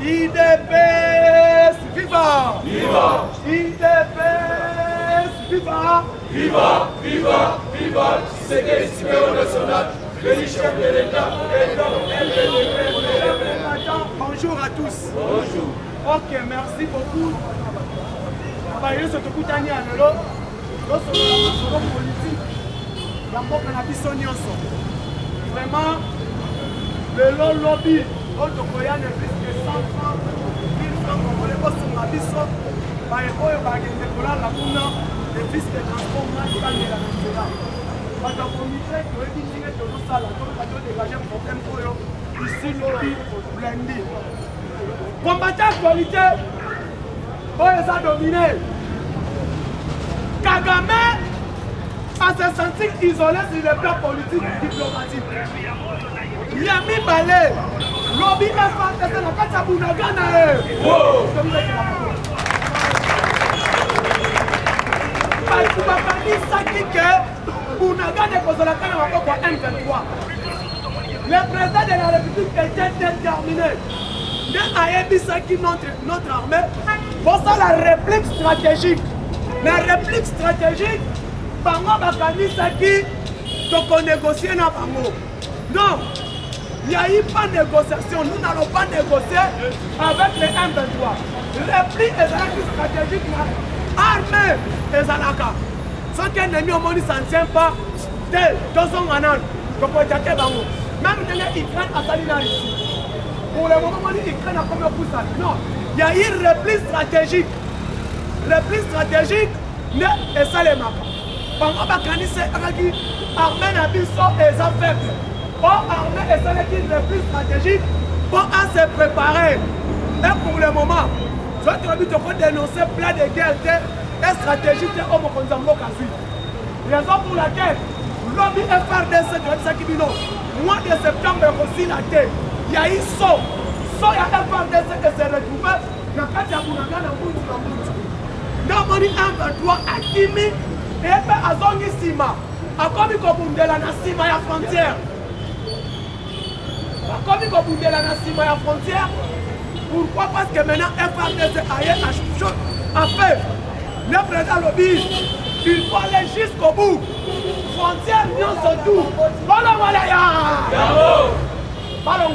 IDPS, viva! Viva! IDPS, viva! Viva! Viva! Viva! C'est que ici, national, le chef de l'État, bonjour à tous. Bonjour. Ok, merci beaucoup. Nous sommes tous les jours. Nous sommes politique. Vraiment, le lobby, notre moyen est plus que 100 francs, 1000 francs, on est pas sur ma biso. Par exemple, il y a des fils de transport, il y a des nationaux. Par exemple, on dit que nous avons ça, nous avons dégagé un problème pour eux. Ici, lobby, lundi. Combattant actualité, on les a dominés. Kagame à se sentir isolé sur le plan politique et diplomatique. Yami Balé, lobby FATC, la carte à Bounagana. Parce que Bakani Saki que Bounagana est posé la canne à M23. Le président de la République était déterminé. De Ayebi Saki, notre armée, pour ça la réplique stratégique. La réplique stratégique, Bango Bakani Saki, donc on négocie dans Bango. Non, il n'y a eu pas de négociation. Nous n'allons pas négocier avec les M23. Réplique stratégique, armée et Zalaka. Sans qu'un ennemi au monde ne s'en tient pas, de 200 ans, donc on attaque Bango. Même quand ils prennent à Salina ici. Pour le moment, ils prennent à combien pour ça? Non, il y a eu une réplique stratégique. Réplique stratégique, et ça les marque. Pendant que c'est armée na biso et ça faible. Pour armée et ça qui est réplique stratégique pour se préparer. Et pour le moment, je vais dénoncer plein de guerres et stratégies au Mokonzambo Kazi. Raison pour laquelle lobby FRDC mois de septembre aussi la terre. Il y a eu saut. Saut il y a FRDC qui s'est retrouvé dans Katia Bounanga dans Bountou. Namoni 1-23 Akimi et Azongi Sima. Akomi Kobundela na Sima ya frontière. Akomi Kobundela na Sima ya frontière. Pourquoi? Parce que maintenant FRDC a fait le président lobby. Il faut aller jusqu'au bout. Frontière, non, c'est tout. Voilà, voilà, ya. Voilà,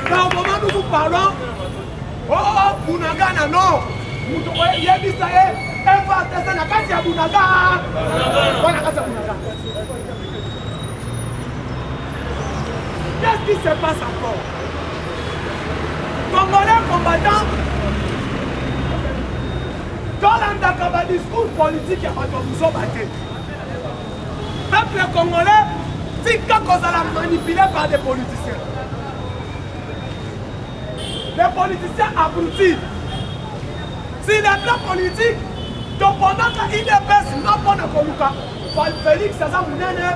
dans le moment où nous parlons, oh, Bounagana, non. Il y a des gens qui ont Bounagana. Qu'est-ce qui se passe encore? Congolais combattants, dans le discours politique, il y a pas de battu. Peuple congolais, c'est quand on a manipulé par des politiciens. Les politiciens abrutis. Si les plans politiques, donc pendant qu'il dépasse, non pas de Koluka, Félix Saza Mounene,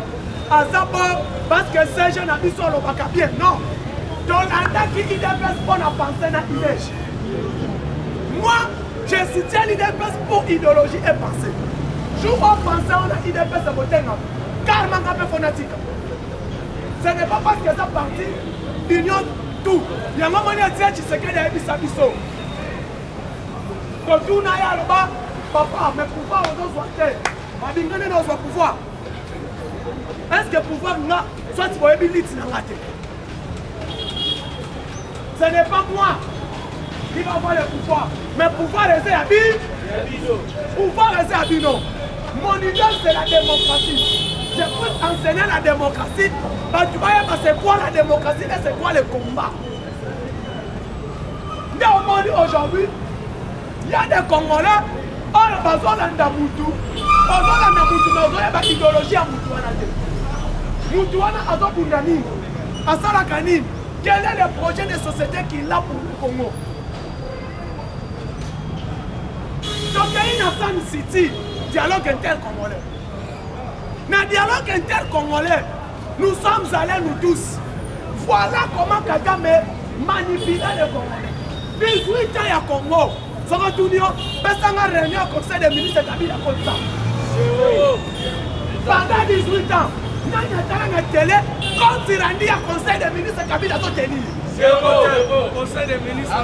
Azabo, parce que ces jeunes habits sur le Bakabien, non. Donc l'attaque qui dépasse pour la pensée dans l'idée. Moi, je soutiens l'IDPS pour idéologie et pensée. Je vois penser on a l'IDPS à voter, car man a fait fanatique. Ce n'est pas parce que ça parti, union tout. Il y a un moment où il y a qui se crée des bisabiso. Quand tout n'a pas là-bas, papa, mais pouvoir on doit sortir. Ma vie n'est pas pouvoir. Est-ce que pouvoir là, soit tu vois une liste dans la tête. Ce n'est pas moi qui va avoir le pouvoir, mais pouvoir rester à Bino. Pouvoir rester à Bino. Mon idole c'est la démocratie. Je peux enseigner la démocratie, mais tu vois c'est quoi la démocratie et c'est quoi le combat. Mais au monde aujourd'hui, il y a des Congolais, on a besoin d'un Moutou. On a besoin d'une idéologie à Moutouana. Moutouana a besoin d'un Nini. À Salakani, quel est le projet de société qu'il a pour le Congo? Donc il y a une City, dialogue inter-congolais. Dans le dialogue inter-congolais, nous sommes allés nous tous. Voilà comment Kagame manipule les Congolais. 18 ans il y a Congo. Ça va tout dire, mais ça va réunir au conseil des ministres de Kabila comme ça. Pendant 18 ans, il y a une télé, Quand tu rendis à conseil des ministres, Kabila doit tenir. C'est bon. Conseil des ministres,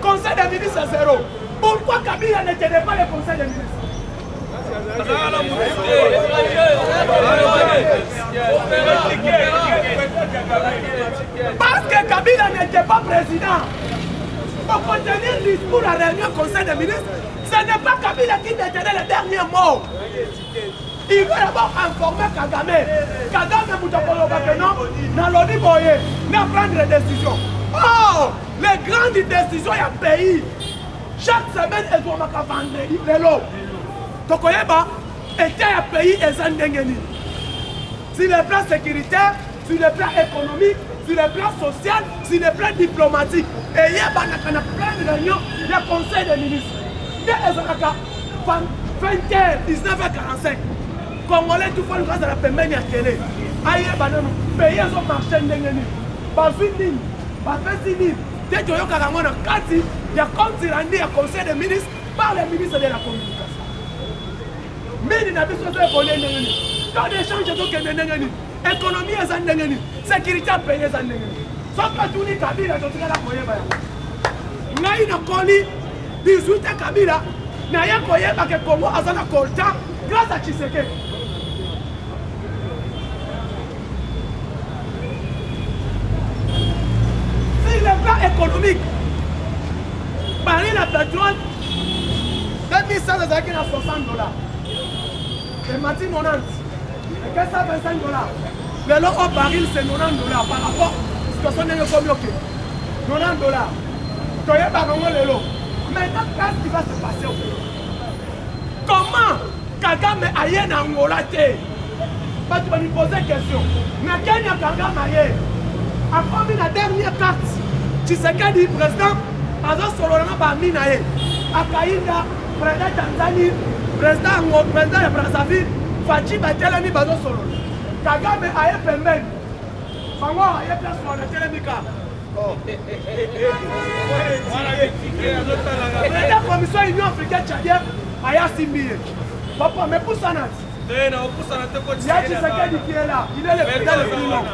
Conseil des ministres, zéro. Pourquoi Kabila ne tenait pas le conseil des ministres? Parce que Kabila n'était pas président. Pour contenir le discours à la réunion conseil des ministres, ce n'est pas Kabila qui détenait le dernier mot. Il veut d'abord informer Kagame. Kagame Moutokolo non, Naloni Boye, n'a prendre des décisions. Oh, les grandes décisions il y a pays. Chaque semaine, elles doivent vendre vélo. Tokoyeba était un pays et Zandengeni. Sur le plan sécuritaire, sur le plan économique, sur le plan social, sur le plan diplomatique. Et il y a plein de réunions, il y a conseil des ministres. Il y a 20h, 19h45. Congolais, tout le monde grâce à la paiement à télé. Aïe, pays ont marché Ndengeni. Bazouini, Bazouini. Dès que il y a comme tirandi à conseil des ministres par les ministres de la communication. Mais il n'a pas besoin de voler Ndengeni. Quand les échanges sont Ndengeni, économie est Ndengeni, sécurité payée est Ndengeni. Sauf que tout le monde Kabila, je suis là pour y aller. N'a pas 18 Kabila, n'a rien pour y aller parce que Congo a un colta grâce à Tshisekedi. Sur le plan économique, baril à pétrole, 2100 $, le mati 90, et 425 $. Le lot au baril c'est 90 $ par rapport à ce que son est comme ok. 90 $. Tu es pas le lot. Maintenant, qu'est-ce qui va se passer au pays? Comment Kagame aille en Angola? Parce que tu vas lui poser une question. Mais Kenya Kagame aille. Après la dernière carte, Tshisekedi président, Azo Solorama Baminaye, Akaïda, président Tanzanie, président de Brazzaville, Fachi Batelemi Bazo Solo. Kagame aye Pemben. Fango aye place pour le Télémika. La commission Union africaine tchadienne aye Simbiye. Papa, mais pour ça, il y a Tshisekedi qui est là, il est le président le plus long.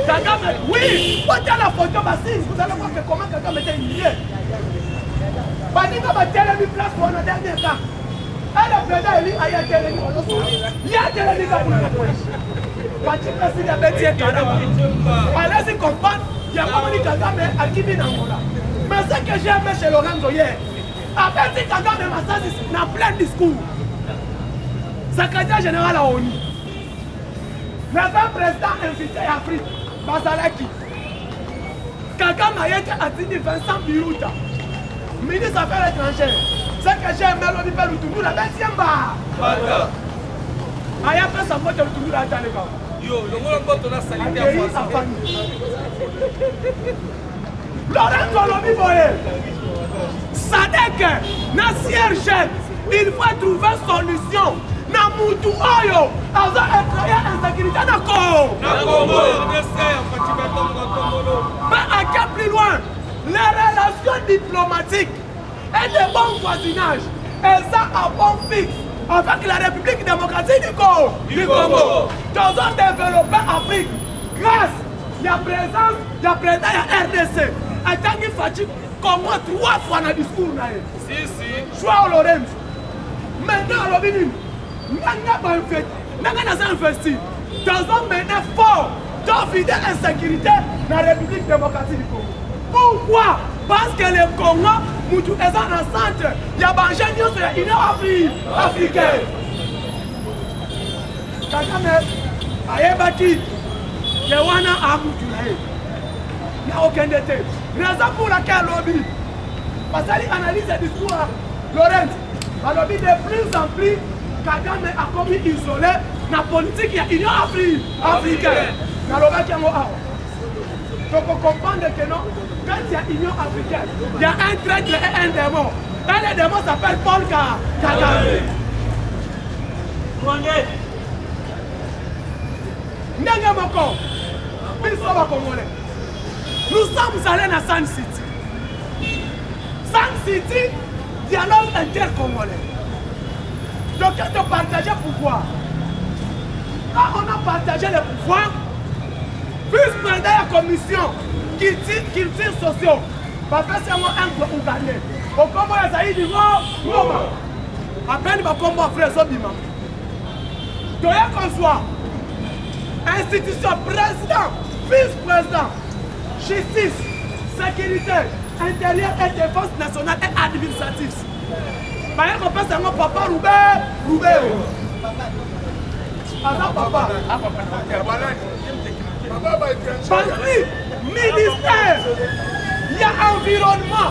Kagame, oui, quand il y a la photo, vous allez voir que comment Kagame était humilié. Baninga Batelemi place pour la dernière carte. Et le président Eli a Télémi. Il y a Télémi pour la allez-y comprendre, il y a pas de Kagame à qui vient Angola. Mais ce que j'ai aimé chez Lorenzo hier, avec Kagame n'a plein de discours. Secrétaire général à ONU. Le président invité à Afrique, Bazalaki. Kagame a été atteint Vincent Biruta, ministre des Affaires étrangères. Ce que j'ai aimé, l'on dit le Toumoula, la 20e barre. Aya fait sa faute le Toumoula à Taléga. Yo, le monde a salité à famille. Lorenzo Lomi Boye. Sadek, Nassier Jeune, il faut trouver solution. Namutu Oyo, Aza incroyable insécurité Nako. Mais à quel plus loin, les relations diplomatiques et de bon voisinage, et ça à bon fixe avec la République démocratique du Congo. Nous avons développé l'Afrique grâce à la présence, il y a RDC. Et tant qu'il fatigue, comment 3 fois dans le discours. Si. Soit au Lorenz. Maintenant, à l'Obinin. Nous avons investi dans un maintenant fort d'envider l'insécurité dans la République démocratique du Congo. Pourquoi? Parce que le Congo, nous sommes dans le centre, il y a des gens qui sont l'Union africaine. Kagame, Ayebaki, Yewana Amutulaye. Il n'y a aucun détail. Raison pour laquelle lobby, parce qu'il analyse le discours à Laurent, le lobby de plus en plus, Kagame a commis isolé la politique, il y a l'Union africaine. Il faut comprendre que non, quand il y a l'Union africaine, il y a un traître et un démon. Et le démon s'appelle Paul Kagame. Nous sommes allés à San City. San City, dialogue inter-congolais. Donc quand on partage le pouvoir, quand on a partagé le pouvoir, vice-président de la commission culture sociaux, papa c'est moi un peu ougandais. Au Congo, il y a dit Roma. Après, il va combattre frère Zobima. Donc, qu'on soit institution, président, vice-président, justice, sécurité, intérieur et défense nationale et administrative. Par exemple, on passe à mon papa Roubaix. Papa. Ministère, il y a environnement,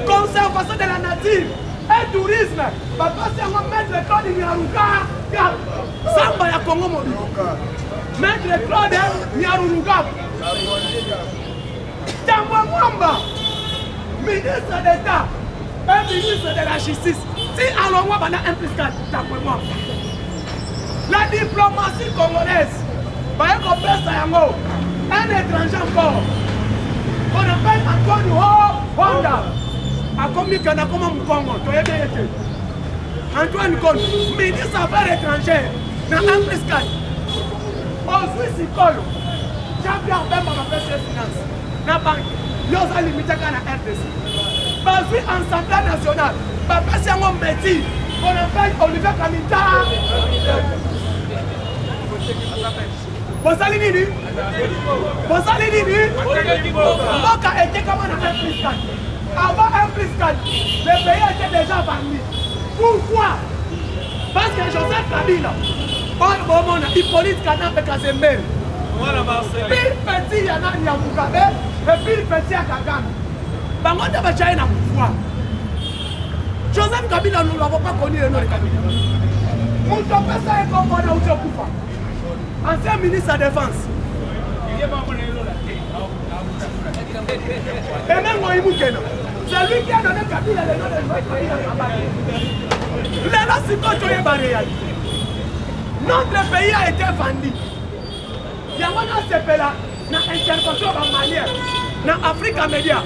conservation de la nature et tourisme. Papa, c'est un maître Claude Nyaruka, Samba ya Congo Mobile. Maître Claude Nyaruka. Tambo Mwamba, ministre d'État et ministre de la Justice. Si alors moi, on a un plus 4, Tambo Mwamba. La diplomatie congolaise, par exemple, un étranger encore, on appelle Antonio Honda. A combien qu'on a comme un Congo, Antoine Kon, ministre des Affaires étrangères, dans un plus 4. Au Suisse, Jean-Pierre Bemba m'a fait ses finances. Dans la banque, il y a limité à la RDC. Parce que l'Assemblée nationale, papa c'est un métier, on appelle Olivier Kamita. Vous allez dire, Moka était comme un plus 4. Avant un plus 4, le pays était déjà vendu. Pourquoi? Parce que Joseph Kabila, Hippolyte Kanambe Kazembe, pile petit Yana Mugabe, et pile petit à Kagame. Bango de Bachaï n'a pouvoir. Joseph Kabila, nous ne l'avons pas connu le nom de Kabila. Moutopesa est comme Mwana Uchokufa, ancien ministre de la Défense. Et même Moïmou Keno, c'est lui qui a donné Kabila le nom de notre pays. Notre pays a été vendu. Il y a un CPLA, une intervention malienne, dans l'Afrique média.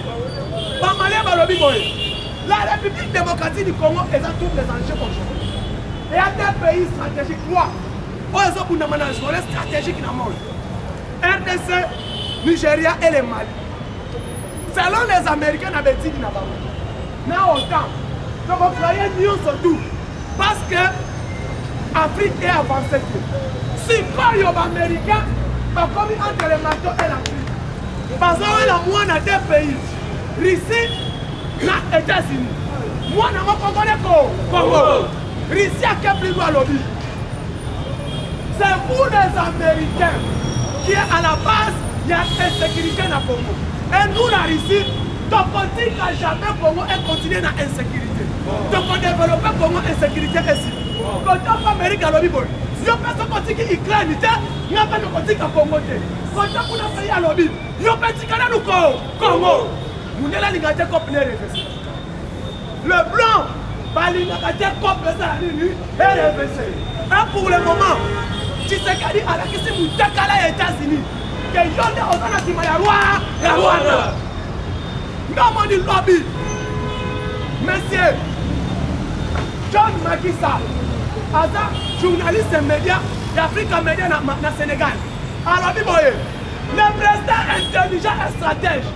La République démocratique du Congo est dans tous les enjeux aujourd'hui. Et il y a des pays stratégiques, trois. Pour les autres, stratégiques dans le monde. RDC, Nigeria et le Mali. Selon les Américains, on a dit qu'il n'y a pas autant. Donc on croyait nous surtout. Parce que l'Afrique est avancée. Si quand il y a des Américains, comme entre le marteau et l'Afrique. Parce qu'on a moins de deux pays. Russie et les États-Unis. Moi, je ne connais pas Congo. Russie a plus loin lobby. C'est vous les Américains qui est à la base, il y a insécurité dans le Congo. Et nous, la Russie, donc on dit qu'à jamais Congo est continué dans l'insécurité. Donc on développe Congo insécurité ici. Quand on fait Amérique à lobby, si on fait ce qu'on dit qu'Ukraine, il n'y a pas de côté qu'à Congo. Quand on fait à lobby, il y a pas de côté qu'à Congo. Nous n'avons pas de côté qu'à le blanc, il n'y a pas de côté qu'à et pour le moment, tu sais qu'à dire à la question de les États-Unis, que les gens ont la Rwanda. Non, mon lobby. Monsieur John Makissa, journaliste média d'Afrique Média dans le Sénégal. Alors, le président intelligent et stratège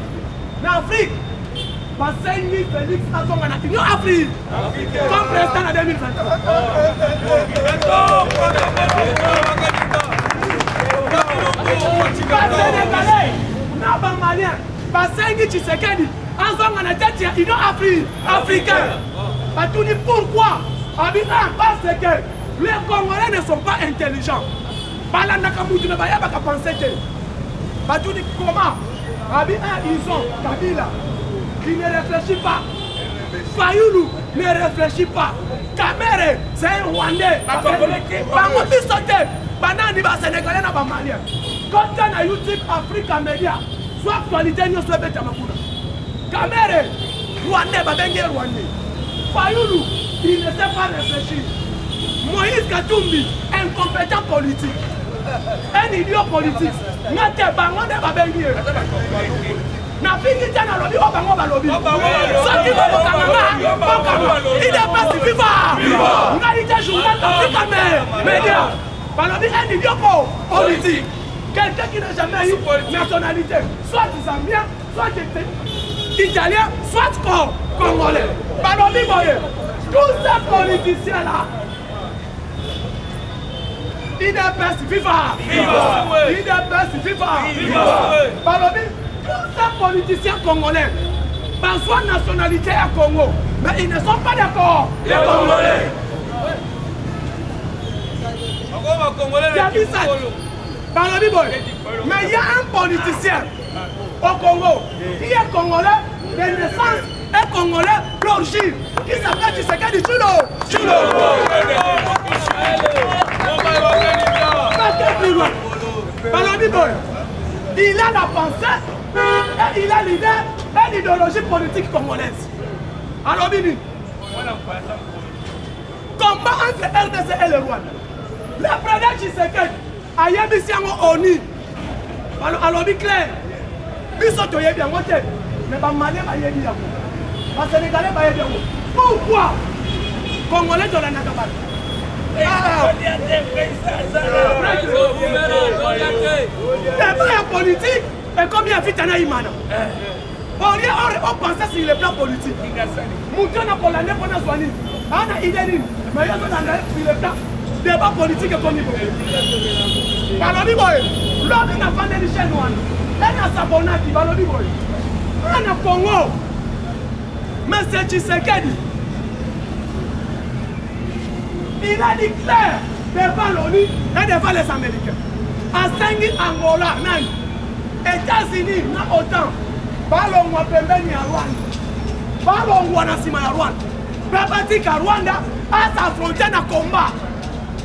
d'Afrique, Bassengui Félix Azonga dans l'Union Afrique, comme président en 2023. Sénégalais, non, malien, Bassengui Tshisekedi, Azonga dans l'Union africaine. Pourquoi? Parce que les Congolais ne sont pas intelligents. Comment? Ils ont Kabila qui ne réfléchit pas. Fayoulou ne réfléchit pas. Kamere, c'est un Rwandais. Sénégalais n'a pas malien. Quand on a YouTube Africa Media, soit actualité, nous sommes bêtes à Makuna. Kamere, Rwandais, Babengé Rwandais. Fayoulou, il ne sait pas réfléchir. Moïse Katumbi, incompétent politique. Un idiot politique. Nate Bangonde Babengé. na fingi tena lobby obango ba lobby soki bo kanganga il est pas vivant on a été journal africain média ba lobby un idiot politique quelqu'un qui n'a jamais eu nationalité soit zambien soit italien soit congolais ba lobby boye tous ces politiciens là il est pas vivant il est pas vivant ba lobby tous ces politiciens congolais, par soit nationalité à Congo, mais ils ne sont pas d'accord. Les Congolais. Il y a dit ça. Mais il y a un politicien au Congo qui est congolais de naissance et congolais d'origine qui s'appelle Tshisekedi Tshilombo. Il a la pensée. Et il a l'idée et l'idéologie politique congolaise. Alors, Bibi, combat entre RDC et le Rwanda. Le président Tshisekedi a yébi siango ONU. Alors, Bibi, clair. Biso to yébi yango te. Mais ba Malais ba yébi yango. Ba Sénégalais ba yébi yango. Pourquoi Congolais de la Nakabal? Débat politique. Et combien de temps Imana? On pensait sur le plan politique. Mouton a pour l'année pour nous soigner. On a idée, mais il y a sur le plan débat politique comme il faut. Alors, l'homme n'a pas de l'échelle noire. Elle a sa bonne activité. Alors, on a Congo. Mais c'est Tshisekedi. Il a dit clair devant l'ONU et devant les Américains. À Sengi, Angola, Nani. États-Unis na OTAN balongwa pembeni ya Rwanda balongwa na sima ya Rwanda babatika Rwanda à sa frontière na combat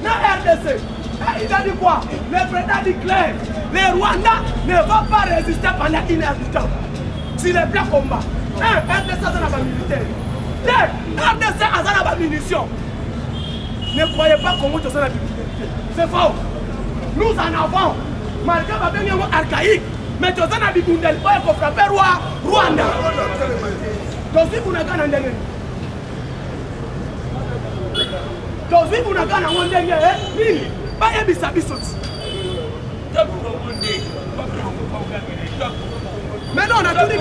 na RDC. Il a dit quoi? Le président dit clair, les Rwandais ne vont pas résister pendant une heure du temps sur le plan combat. RDC a la militaire, RDC a la munition. Ne croyez pas comment tu as la militaire, c'est faux. Nous en avons malgré ma bien archaïque. Mais tu as dit que tu as frappé Rwanda. Tu as dit que tu as gagné. Tu as dit que tu as gagné. Pas un bisabisot. Mais non, on a tout dit.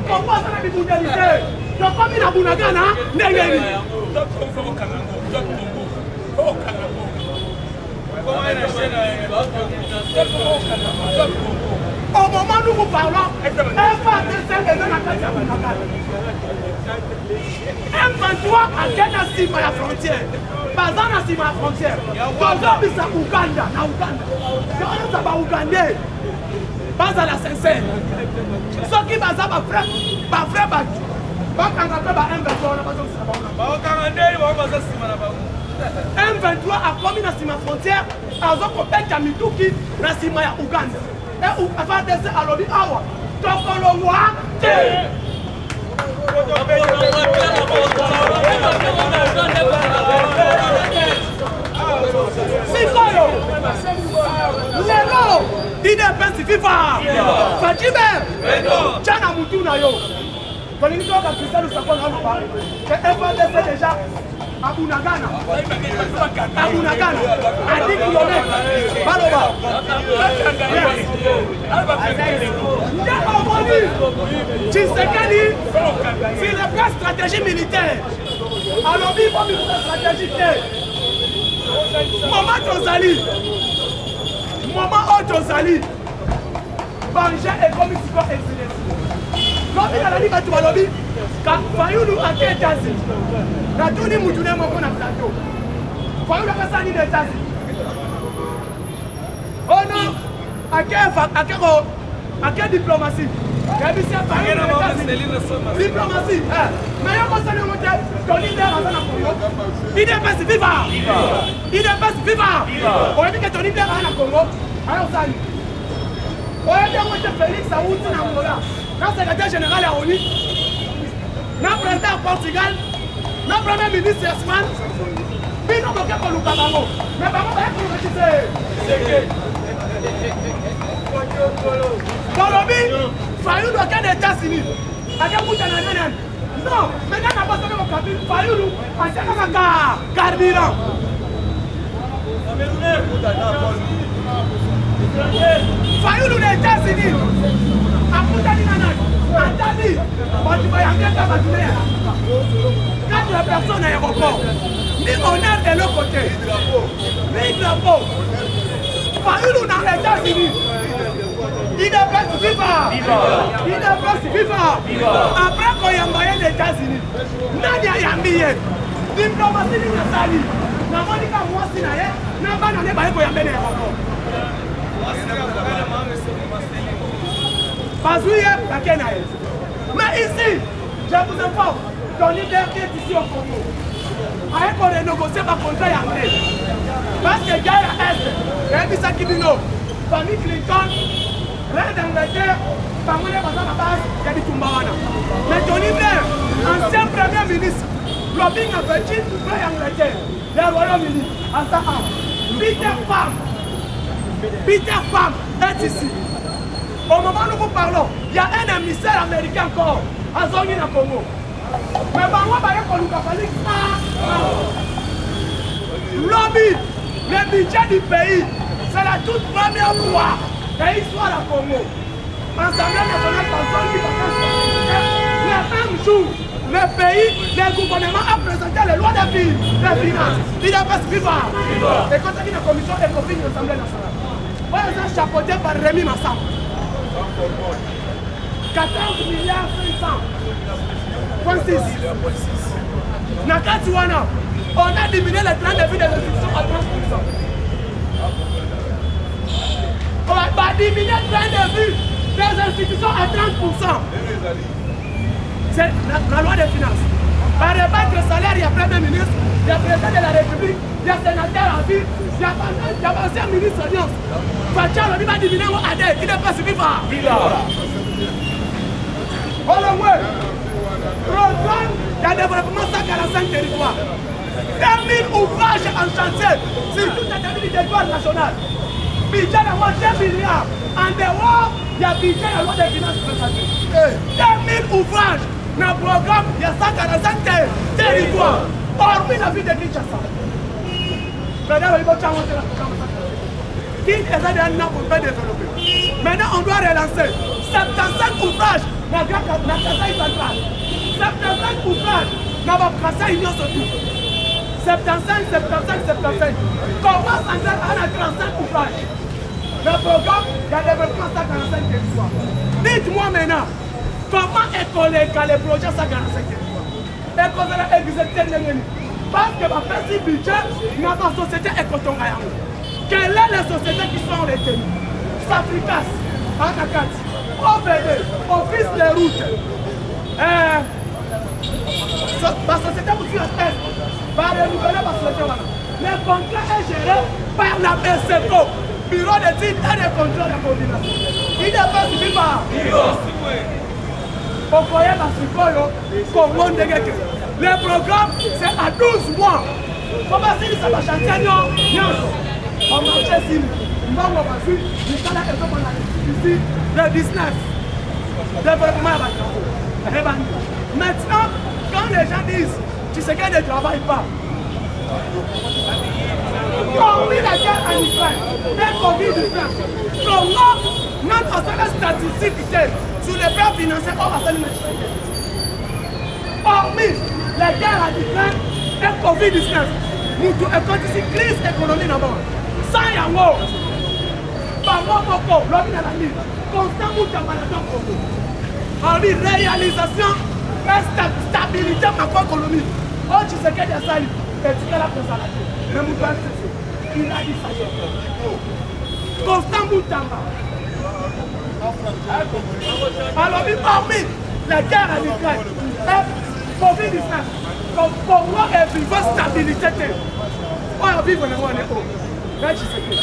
Comment ça a dit que tu as dit? Tu as pas mis la Bunagana. Au moment où nous parlons, M23 a gagné la frontière. Pas dans la frontière. Aujourd'hui, c'est Ouganda. C'est pas Ougandais. Pas à la sincère. Ce qui va frère battu. M23 a commis la frontière à Zokopek Kamituki, la Simaya Ouganda. Et où avant de se allobi awa, Tokolowa, Sikoyo, Lelo, il est pensi viva, Fatime, Tchana Mutuna yo. Quand il y a un cristal, ça peut nous parler. Et déjà à Bunagana, à 10 km, Baloba. Tshisekedi, c'est le plan stratégie militaire. Alors, il faut une stratégie. Maman Tozali, Banja et Commission exilée. Quand il a dit que tu vas lobby, quand Fayoulou a été états-unis, la tournée Moutoune mon qu'on a plateau. Fayoulou a passé des états-unis. Oh non, à quelle diplomatie? Diplomatie. Mais il y a un conseil de monter, ton leader en Congo. Il est pas vivant. Il est pas vivant. On a dit que ton leader en Congo. Alors ça. On a dit que Félix a oublié Angola. Quand le secrétaire général à ONU, notre président Portugal, notre premier ministre Esman, puis nous bloquons pour nous Kabango. Mais par contre, il faut résister. Colombie, Fayoulou aucun États-Unis. Non, maintenant on a pas de cabine. Fayoulou, on a carburant. Fayoulou les États-Unis. Quand la personne à l'aéroport, ni honneur de l'autre côté, ni drapeau. Fayoulou dans les États-Unis. Il est presque vivant. Il est presque vivant. Après qu'on y a envoyé les États-Unis, Nadia y a mis diplomatie de Nassali. Namonika Mwasi Naye, Nabana Nebaye qu'on y a mis l'aéroport. Mais ici, je vous informe, ton leader qui est ici au Congo, avec qu'on renégocier ma contrat après. Parce que guerre à Est, et ça qui dit non, famille Clinton, reine d'Angleterre, famille de base, il y a des Tumbawana. Mais ton leader, ancien premier ministre, lobbying à Virgin, frère d'Angleterre, le Royaume-Uni, à Sahara, Peter Pham est ici. Au moment où nous vous parlons, il y a un émissaire américain encore à Zongi na Congo. Mais par moi, il nous a fallu lobby, le budget du pays, c'est la toute première fois de l'histoire à Congo. Assemblée nationale par Zongi, le même jour, le pays, le gouvernement a présenté les lois des finances. Il a fait vivre. Et quand il y a une commission économique de l'Assemblée nationale, ils sont chapeautés par Rémi Massam. 14 milliards 500.6. Nakatiwana, on a diminué le train de vie des institutions à 30%. On va diminuer le train de vie des institutions à 30%. C'est la loi des finances. Par rebattre le salaire, il y a Premier ministre, il y a président de la République, il y a sénateur en ville, il y a ancien ministre d'Alliance. Fatia, on va diminuer mon ADE, il n'est pas suivi par. Programme de développement 145 territoires. 2000 ouvrages en chantier sur toute la territoire nationale. Budget de moins 2 milliards. En dehors, il y a budget de la loi des finances présentées. 2000 ouvrages. Dans le programme, il y a 145 territoires. Hormis la ville de Kinshasa. Qui est un pour faire développer. Maintenant, on doit relancer 75 ouvrages dans la Kassai centrale. 75 ouvrages dans la Kassai Union surtout. 75. Comment centrale a 35 ouvrages. Le programme de développement 145 territoires. Dites-moi maintenant, comment écoler quand les projets 145 territoires? Écoler exécuter parce que ma petit budget dans ma société est coton. Quelles sont les sociétés qui sont retenues? Safricas, Anakati, OVD, Office des routes. Ma société vous va renouveler ma société. Le contrat est géré par la BCECO, Bureau d'études et de contrôle de coordination. Il n'est pas suivi par. Vous voyez ma Congo. Le programme, c'est à 12 mois. Comment si ça va chanter? On marche ici. Ici, le 19. Développement. Maintenant, quand les gens disent, tu sais qu'elle ne travaille pas. Hormis la guerre en Ukraine, les Covid-19, comment notre statistique sur les plans financiers hormis la guerre en Ukraine et Covid-19, nous avons ici crise économique d'abord. Sans Yango, par Moko, l'homme de la vie, constant Moutamanaton Congo. Hormis réalisation et stabilité macroéconomique. Oh, tu sais qu'il y a ça, et tu as la présence. Mais Moutamanaton, il a dit ça. Constant Moutamba. Alors, hormis la guerre en Ukraine et Covid-19, comme Congo est vivant stabilité. On vit vraiment en écho. Mais tu sais que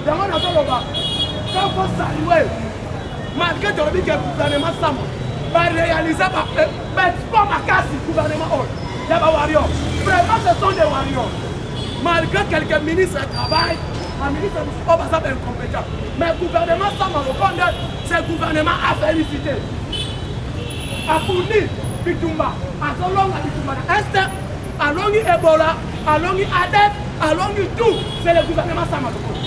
dans mon affaire, quand vous saluez, malgré que le gouvernement Sam va réaliser par casse du gouvernement, il y a des warriors. Vraiment, ce sont des warriors. Malgré quelques ministres travaillent, un ministre est incompétent. Mais le gouvernement sans Marocaine, c'est le gouvernement à féliciter. À Pouni, Bitumba, à Zolong, à Bitumba, à Est, à Longi Ebola, à Longi Adep, à Longi tout, c'est le gouvernement sans Marocaine.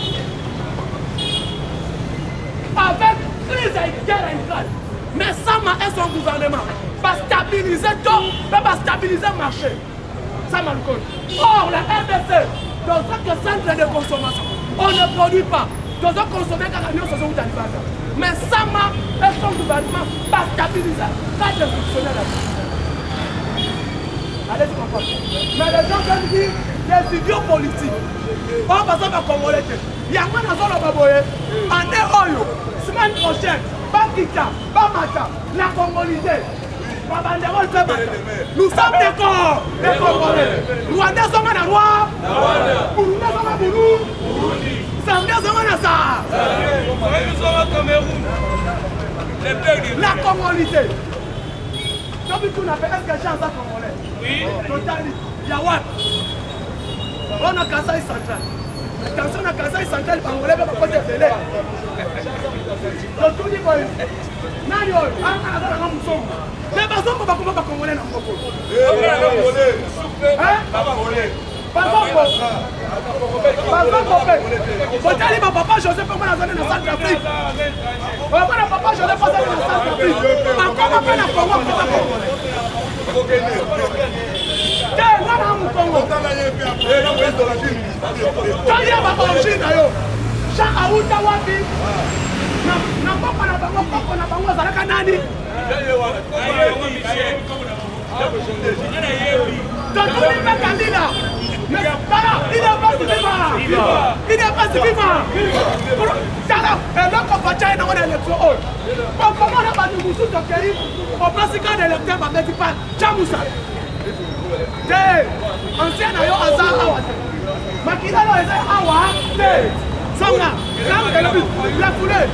Avec crise et guerre et Israël. Mais Sama et son gouvernement va stabiliser tout, va stabiliser le marché. Sama le code. Or, la RDC, dans chaque centre de consommation, on ne produit pas. Dans un consommé quand on se trouve dans le mais Sama et son gouvernement va stabiliser. Ça, c'est fonctionnel. Allez-y comprendre. Mais les gens viennent dire des idiots politiques. On va passer par Congolais. Il y a un dans le Baboye. En Oyo, semaine prochaine, Bakita, Bamata, la Congolité. Nous sommes des corps, les Congolais. Rwanda sont en roi. Burunda sont en Burundi. Zambia sont en Assa. La Congolité. Donc, on a fait est-ce que j'ai un Congolais? Oui. Total, Yawat. On a Kasaï Central. Attention, on a Kasaï Central, Congolais, mais pas de télé. Donc, tout dit quoi? Nanyo, on a un mousson. Mais pas ça, on va comment Congolais dans le Congo. Hein? Pas ça, papa Joseph, comment on a donné dans Centrafrique? Papa Joseph, pas dans Centrafrique. Encore on fait la Congo, il n'est pas vivant. Comment on a pas de moussou de pays au principal de l'électeur va mettre pas Jamoussa. Ancien ayo azar awa. Makina lo eze awa. Songa. La foulée.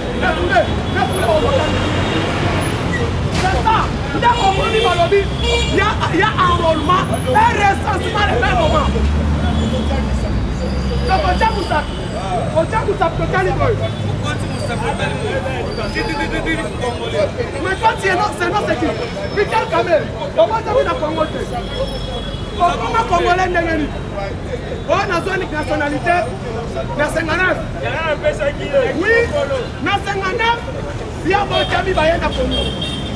C'est ça. Il y a enrôlement et recensement le même moment. Donc, on tient pour ça. Pourquoi mais quand tu es non, c'est non, c'est qui? Michael Kamel. Comment tu as vu la Congo? Comment Congolais n'est on a une nationalité. La 59. Oui, la 59. Il y a un Kami Bayana Congo.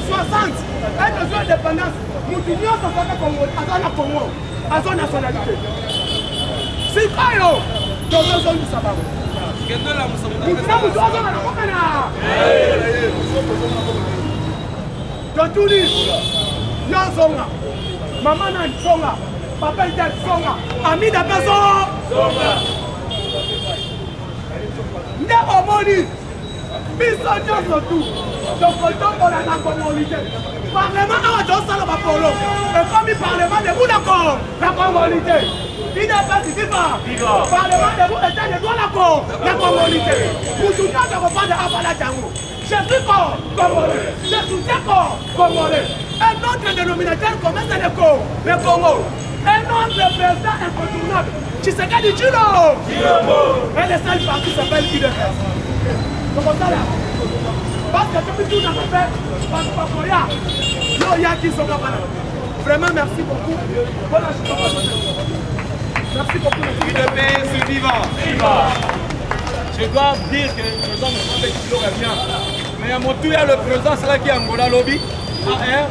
60. Elle a besoin d'indépendance. Nous devons se faire Congo. À Congo. À son nationalité. C'est quoi, yo? Dans une zone du Sabah. Maman n'a songa, papa est songa, ami d'appel songa. N'est homoni, bisogno tout. Donc on a la Congolité. Parlement a dans ça le polo. Et comme il parlement de vous d'accord, la Congolité. Il n'est pas vivant. Parlement de vous état de droit d'accord, la Congolité. Vous soutenez de repas de Abala Django. Je suis Congolais. Je soutiens Congolais. Un autre dénominateur commun c'est le Congo. Un autre président incontournable. Tshisekedi Djilo. Et le seul parti s'appelle IDF. Donc on là. Parce que depuis tout on a fait, parce que Koya, il y a qui sont là-bas. Vraiment merci beaucoup. Merci beaucoup. UDPS vivant. Je dois dire que le président me semble qu'il aurait bien. Mais à mon tour, il y a le président, c'est là qui est Angola Lobby. AR.